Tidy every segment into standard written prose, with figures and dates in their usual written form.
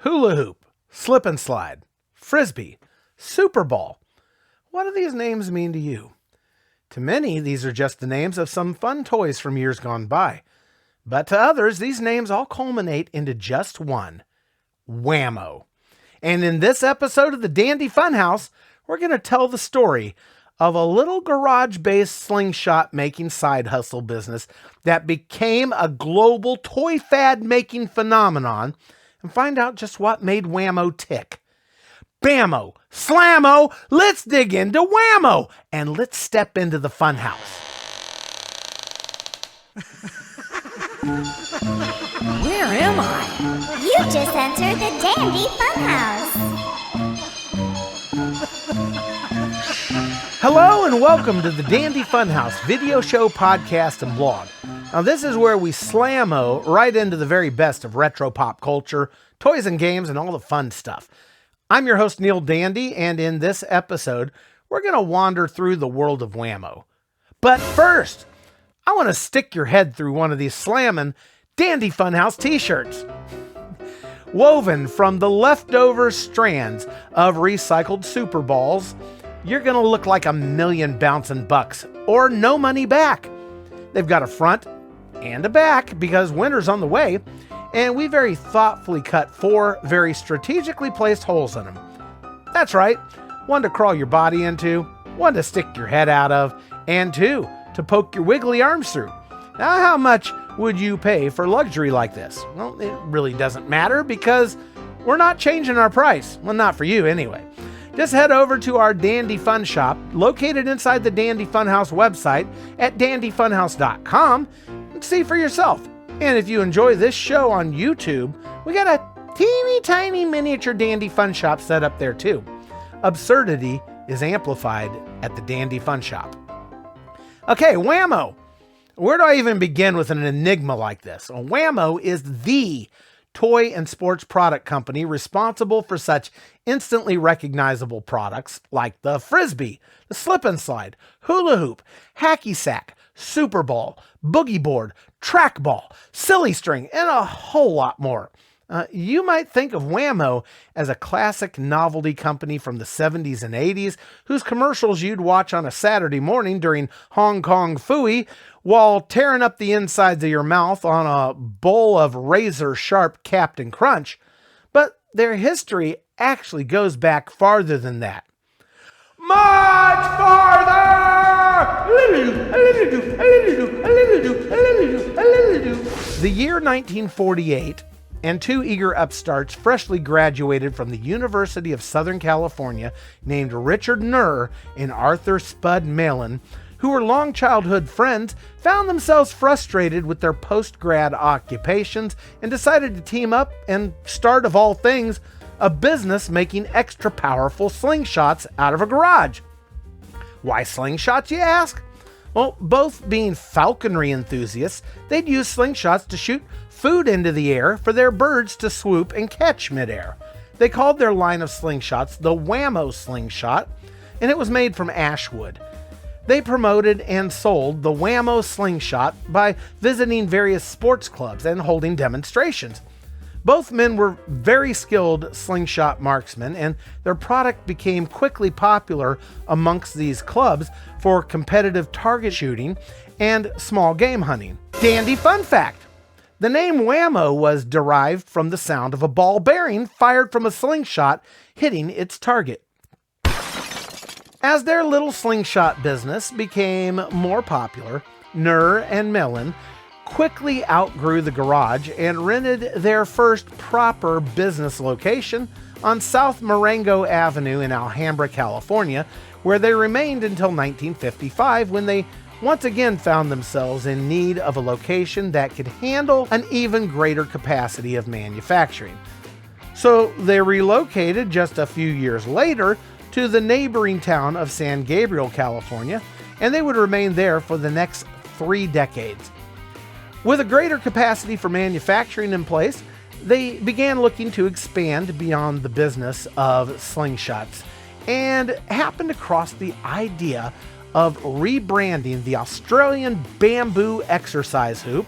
Hula Hoop, Slip and Slide, Frisbee, Super Ball. What do these names mean to you? To many, these are just the names of some fun toys from years gone by. But to others, these names all culminate into just one, Wham-O. And in this episode of the Dandy Funhouse, we're going to tell the story of a little garage-based slingshot-making side hustle business that became a global toy fad-making phenomenon, and find out just what made Wham-O tick. Bam-O, Slam-O, let's dig into Wham-O, and let's step into the funhouse. Where am I? You just entered the Dandy Funhouse. Hello and welcome to the Dandy Funhouse video show, podcast, and blog. Now this is where we slam-o right into the very best of retro pop culture, toys and games, and all the fun stuff. I'm your host, Neil Dandy, and in this episode, we're going to wander through the world of Wham-O. But first, I want to stick your head through one of these slammin' Dandy Funhouse t-shirts. Woven from the leftover strands of recycled Super Balls, you're going to look like a million bouncing bucks, or no money back. They've got a front and a back because winter's on the way, and we very thoughtfully cut 4 very strategically placed holes in them. That's right, 1 to crawl your body into, 1 to stick your head out of, and 2 to poke your wiggly arms through. Now, how much would you pay for luxury like this? Well, it really doesn't matter because we're not changing our price. Well, not for you anyway. Just head over to our Dandy Fun Shop, located inside the Dandy Funhouse website at dandyfunhouse.com, and see for yourself. And if you enjoy this show on YouTube, we got a teeny tiny miniature Dandy Fun Shop set up there too. Absurdity is amplified at the Dandy Fun Shop. Okay, Wham-O. Where do I even begin with an enigma like this? Well, Wham-O is the toy and sports product company responsible for such instantly recognizable products like the Frisbee, the Slip and Slide, Hula Hoop, Hacky Sack, Super Ball, Boogie Board, Track Ball, Silly String, and a whole lot more. You might think of Wham-O as a classic novelty company from the 70s and 80s whose commercials you'd watch on a Saturday morning during Hong Kong Phooey while tearing up the insides of your mouth on a bowl of razor-sharp Captain Crunch. But their history actually goes back farther than that. Much farther! The year 1948, and 2 eager upstarts freshly graduated from the University of Southern California named Richard Nurr and Arthur Spud Malin, who were long childhood friends, found themselves frustrated with their post-grad occupations and decided to team up and start, of all things, a business making extra powerful slingshots out of a garage. Why slingshots, you ask? Well, both being falconry enthusiasts, they'd use slingshots to shoot food into the air for their birds to swoop and catch midair. They called their line of slingshots the Wham-O slingshot, and it was made from ash wood. They promoted and sold the Wham-O slingshot by visiting various sports clubs and holding demonstrations. Both men were very skilled slingshot marksmen, and their product became quickly popular amongst these clubs for competitive target shooting and small game hunting. Dandy fun fact! The name Wham-O was derived from the sound of a ball bearing fired from a slingshot hitting its target. As their little slingshot business became more popular, Nurr and Mellon quickly outgrew the garage and rented their first proper business location on South Marengo Avenue in Alhambra, California, where they remained until 1955 when they once again found themselves in need of a location that could handle an even greater capacity of manufacturing. So they relocated just a few years later to the neighboring town of San Gabriel, California, and they would remain there for the next 3 decades. With a greater capacity for manufacturing in place, they began looking to expand beyond the business of slingshots and happened across the idea of rebranding the Australian bamboo exercise hoop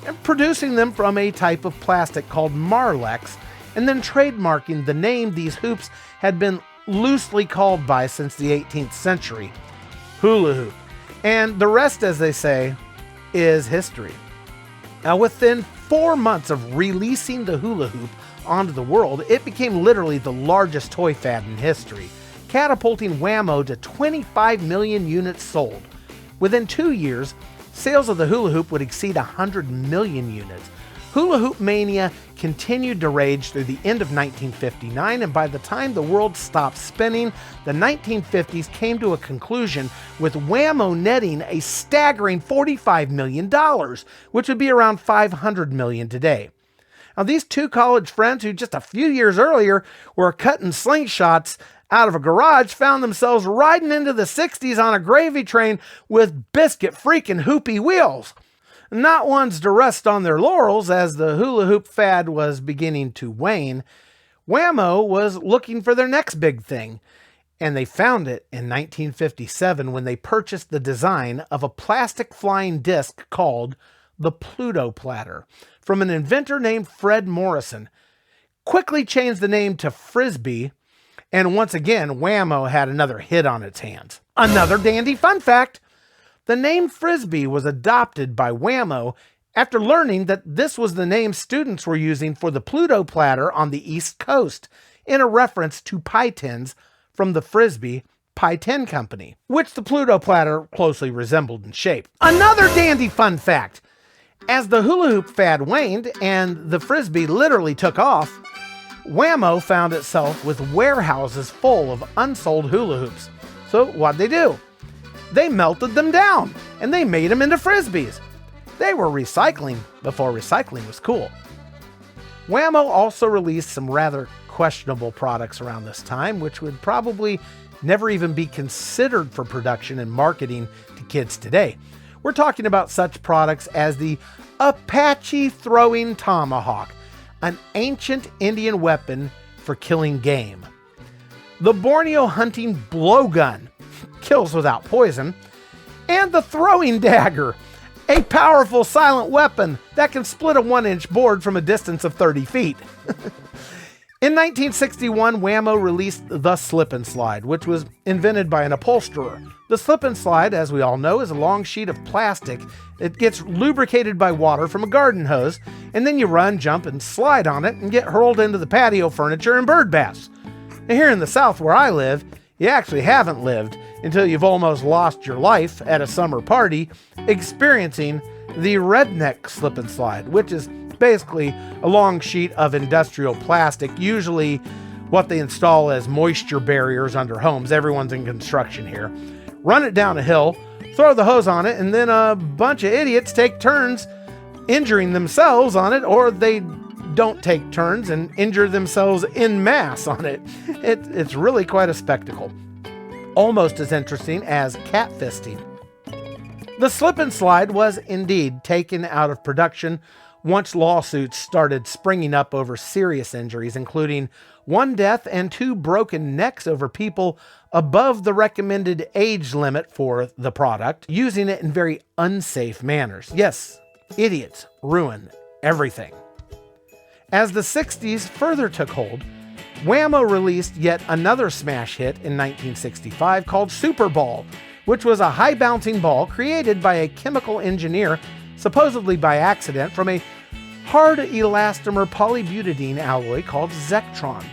and producing them from a type of plastic called Marlex and then trademarking the name these hoops had been loosely called by since the 18th century, hula hoop. And the rest, as they say, is history. Now, within 4 months of releasing the hula hoop onto the world, it became literally the largest toy fad in history, catapulting Wham-O to 25 million units sold. Within 2 years, sales of the hula hoop would exceed 100 million units. Hula hoop mania continued to rage through the end of 1959, and by the time the world stopped spinning, the 1950s came to a conclusion with Wham-O netting a staggering $45 million, which would be around $500 million today. Now, these two college friends who just a few years earlier were cutting slingshots out of a garage found themselves riding into the 60s on a gravy train with biscuit freaking hoopy wheels. Not ones to rest on their laurels as the hula hoop fad was beginning to wane. Wham-O was looking for their next big thing, and they found it in 1957 when they purchased the design of a plastic flying disc called the Pluto Platter from an inventor named Fred Morrison. Quickly changed the name to Frisbee, and once again, Wham-O had another hit on its hands. Another dandy fun fact: the name Frisbee was adopted by Wham-O after learning that this was the name students were using for the Pluto Platter on the East Coast, in a reference to pie tins from the Frisbee Pie Tin Company, which the Pluto Platter closely resembled in shape. Another dandy fun fact: as the hula hoop fad waned and the Frisbee literally took off, Wham-O found itself with warehouses full of unsold hula hoops. So what'd they do? They melted them down and they made them into Frisbees. They were recycling before recycling was cool. Wham-O also released some rather questionable products around this time, which would probably never even be considered for production and marketing to kids today. We're talking about such products as the Apache Throwing Tomahawk, an ancient Indian weapon for killing game. The Borneo Hunting Blowgun, kills without poison. And the Throwing Dagger, a powerful silent weapon that can split a 1-inch board from a distance of 30 feet. In 1961, Wham-O released the Slip and Slide, which was invented by an upholsterer. The Slip and Slide, as we all know, is a long sheet of plastic. It gets lubricated by water from a garden hose, and then you run, jump, and slide on it and get hurled into the patio furniture and bird baths. Now, here in the South where I live, you actually haven't lived until you've almost lost your life at a summer party experiencing the redneck slip and slide, which is basically a long sheet of industrial plastic, usually what they install as moisture barriers under homes. Everyone's in construction here. Run it down a hill, throw the hose on it, and then a bunch of idiots take turns injuring themselves on it, or they don't take turns and injure themselves en masse on it. It's really quite a spectacle. Almost as interesting as catfisting. The Slip and Slide was indeed taken out of production once lawsuits started springing up over serious injuries, including 1 death and 2 broken necks over people above the recommended age limit for the product, using it in very unsafe manners. Yes, idiots ruin everything. As the 60s further took hold, Wham-O released yet another smash hit in 1965 called Super Ball, which was a high-bouncing ball created by a chemical engineer, supposedly by accident, from a hard elastomer polybutadiene alloy called Zectron.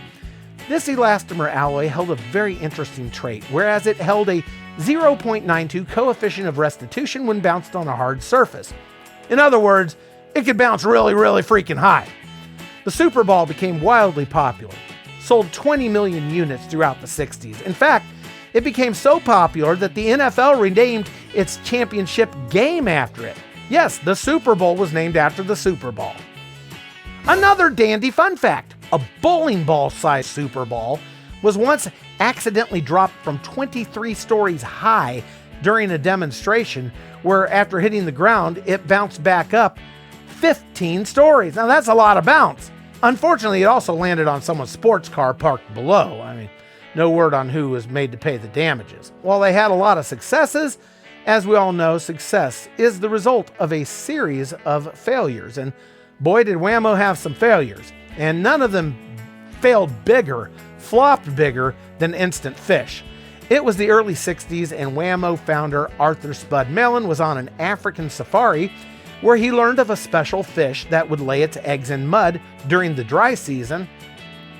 This elastomer alloy held a very interesting trait, whereas it held a 0.92 coefficient of restitution when bounced on a hard surface. In other words, it could bounce really, really freaking high. The Super Ball became wildly popular, sold 20 million units throughout the 60s. In fact, it became so popular that the NFL renamed its championship game after it. Yes, the Super Bowl was named after the Super Ball. Another dandy fun fact: a bowling ball-sized Super Ball was once accidentally dropped from 23 stories high during a demonstration, where after hitting the ground, it bounced back up 15 stories. Now that's a lot of bounce. Unfortunately, it also landed on someone's sports car parked below. No word on who was made to pay the damages. While they had a lot of successes, as we all know, success is the result of a series of failures. And boy, did Wham-O have some failures. And none of them failed bigger, flopped bigger than instant fish. It was the early 60s, and Wham-O founder Arthur Spud Mellon was on an African safari where he learned of a special fish that would lay its eggs in mud during the dry season,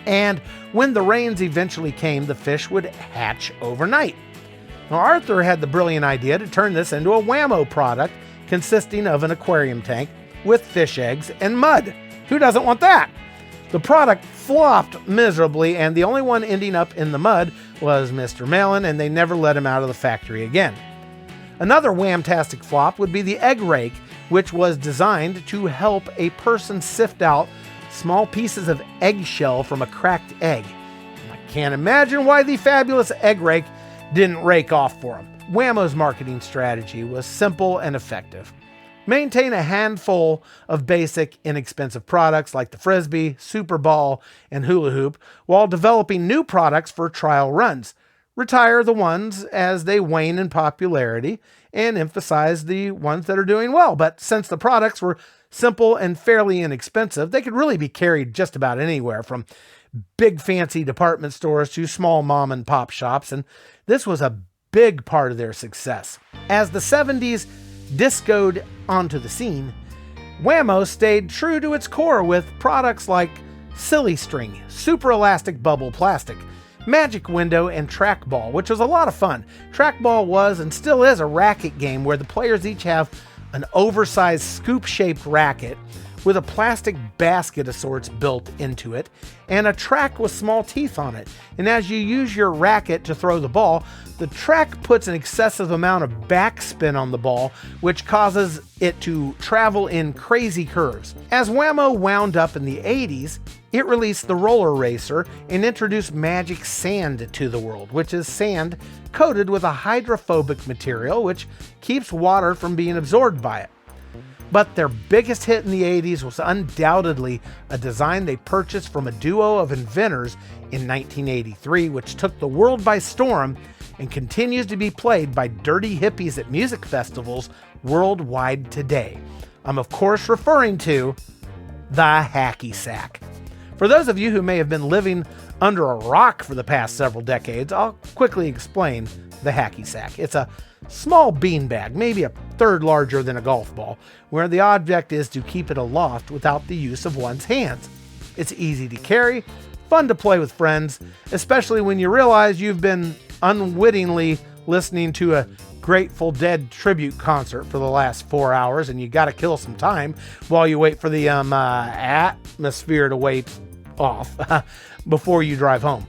and when the rains eventually came, the fish would hatch overnight. Now, Arthur had the brilliant idea to turn this into a Wham-O product consisting of an aquarium tank with fish eggs and mud. Who doesn't want that? The product flopped miserably, and the only one ending up in the mud was Mr. Mellon, and they never let him out of the factory again. Another whamtastic flop would be the egg rake, which was designed to help a person sift out small pieces of eggshell from a cracked egg. I can't imagine why the fabulous egg rake didn't rake off for him. Wham-O's marketing strategy was simple and effective. Maintain a handful of basic, inexpensive products like the Frisbee, Super Ball, and Hula Hoop, while developing new products for trial runs. Retire the ones as they wane in popularity and emphasize the ones that are doing well. But since the products were simple and fairly inexpensive, they could really be carried just about anywhere, from big fancy department stores to small mom and pop shops, and this was a big part of their success. As the 70s discoed onto the scene, Wham-O stayed true to its core with products like Silly String, Super Elastic Bubble Plastic, Magic Window, and Trackball, which was a lot of fun. Trackball was and still is a racket game where the players each have an oversized scoop-shaped racket with a plastic basket of sorts built into it, and a track with small teeth on it. And as you use your racket to throw the ball, the track puts an excessive amount of backspin on the ball, which causes it to travel in crazy curves. As Wham-O wound up in the 80s, it released the Roller Racer and introduced Magic Sand to the world, which is sand coated with a hydrophobic material which keeps water from being absorbed by it. But their biggest hit in the 80s was undoubtedly a design they purchased from a duo of inventors in 1983, which took the world by storm and continues to be played by dirty hippies at music festivals worldwide today. I'm of course referring to the hacky sack. For those of you who may have been living under a rock for the past several decades, I'll quickly explain the hacky sack. It's a small beanbag, maybe a third larger than a golf ball, where the object is to keep it aloft without the use of one's hands. It's easy to carry, fun to play with friends, especially when you realize you've been unwittingly listening to a Grateful Dead tribute concert for the last 4 hours, and you got to kill some time while you wait for the atmosphere to wait off before you drive home.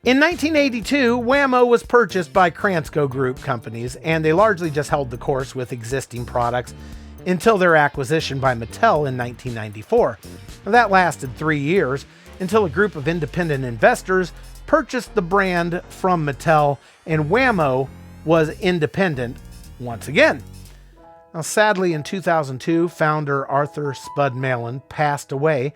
In 1982, Wham-O was purchased by Kransco Group companies, and they largely just held the course with existing products until their acquisition by Mattel in 1994. That lasted 3 years until a group of independent investors purchased the brand from Mattel, and Wham-O was independent once again. Now, sadly, in 2002, founder Arthur Spud Mellon passed away,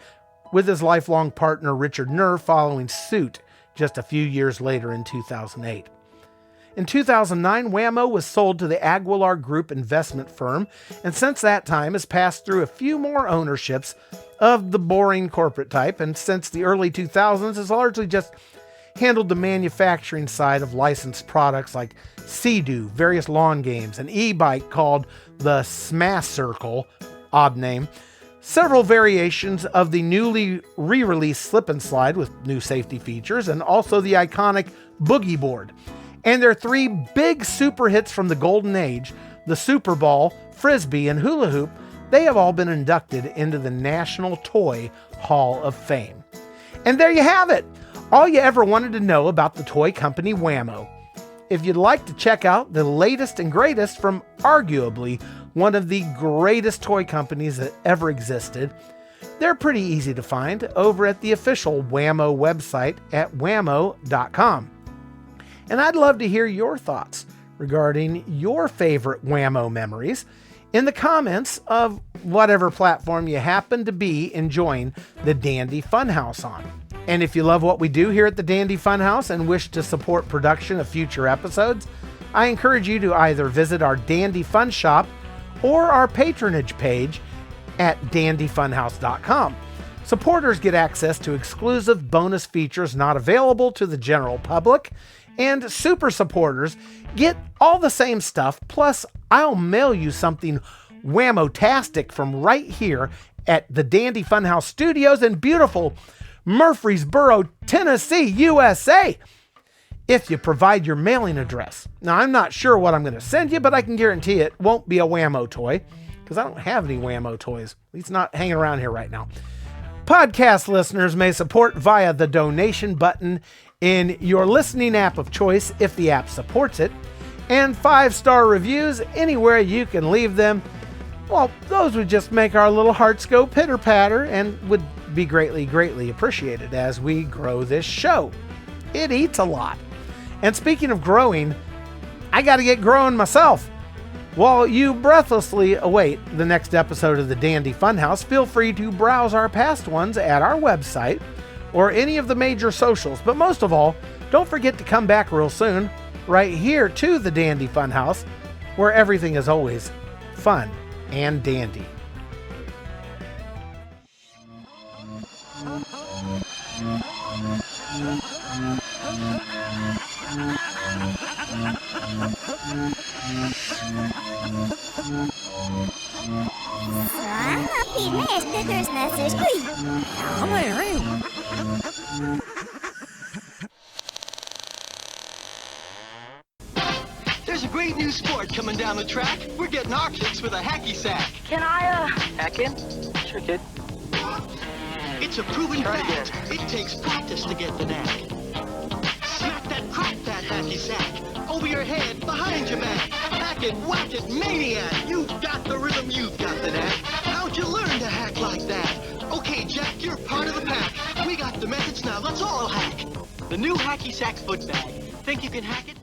with his lifelong partner Richard Nerr following suit just a few years later in 2008. In 2009, Wham-O was sold to the Aguilar Group investment firm, and since that time has passed through a few more ownerships of the boring corporate type, and since the early 2000s has largely just handled the manufacturing side of licensed products like Sea-Doo, various lawn games, an e-bike called the Smash Circle, odd name, several variations of the newly re-released Slip and Slide with new safety features, and also the iconic Boogie Board. And their 3 big super hits from the golden age, the Super Ball, Frisbee, and Hula Hoop, they have all been inducted into the National Toy Hall of Fame. And there you have it, all you ever wanted to know about the toy company Wham-O. If you'd like to check out the latest and greatest from arguably one of the greatest toy companies that ever existed, they're pretty easy to find over at the official Wham-O website at wham-o.com. And I'd love to hear your thoughts regarding your favorite Wham-O memories in the comments of whatever platform you happen to be enjoying the Dandy Funhouse on. And if you love what we do here at the Dandy Funhouse and wish to support production of future episodes, I encourage you to either visit our Dandy Fun Shop or our patronage page at dandyfunhouse.com. Supporters get access to exclusive bonus features not available to the general public, and super supporters get all the same stuff, plus I'll mail you something Wham-O-tastic from right here at the Dandy Funhouse Studios in beautiful Murfreesboro, Tennessee, USA, if you provide your mailing address. Now, I'm not sure what I'm going to send you, but I can guarantee it won't be a Wham-O toy, because I don't have any Wham-O toys. At least not hanging around here right now. Podcast listeners may support via the donation button in your listening app of choice if the app supports it, and 5-star reviews anywhere you can leave them. Well, those would just make our little hearts go pitter-patter and would be greatly, greatly appreciated as we grow this show. It eats a lot. And speaking of growing, I got to get growing myself. While you breathlessly await the next episode of the Dandy Funhouse, feel free to browse our past ones at our website or any of the major socials. But most of all, don't forget to come back real soon, right here to the Dandy Funhouse, where everything is always fun and dandy. There's a great new sport coming down the track. We're getting our kicks with a hacky sack. Can I, hack in? Sure, kid. It's a proven fact. It takes practice to get the knack. Smack that, crack that hacky sack. Over your head, behind your back. Hack it, whack it, maniac. You've got the rhythm, you've got the knack. How'd you learn to hack like that? Okay, Jack, you're part of the pack. We got the methods now, let's all hack. The new hacky sack foot bag. Think you can hack it?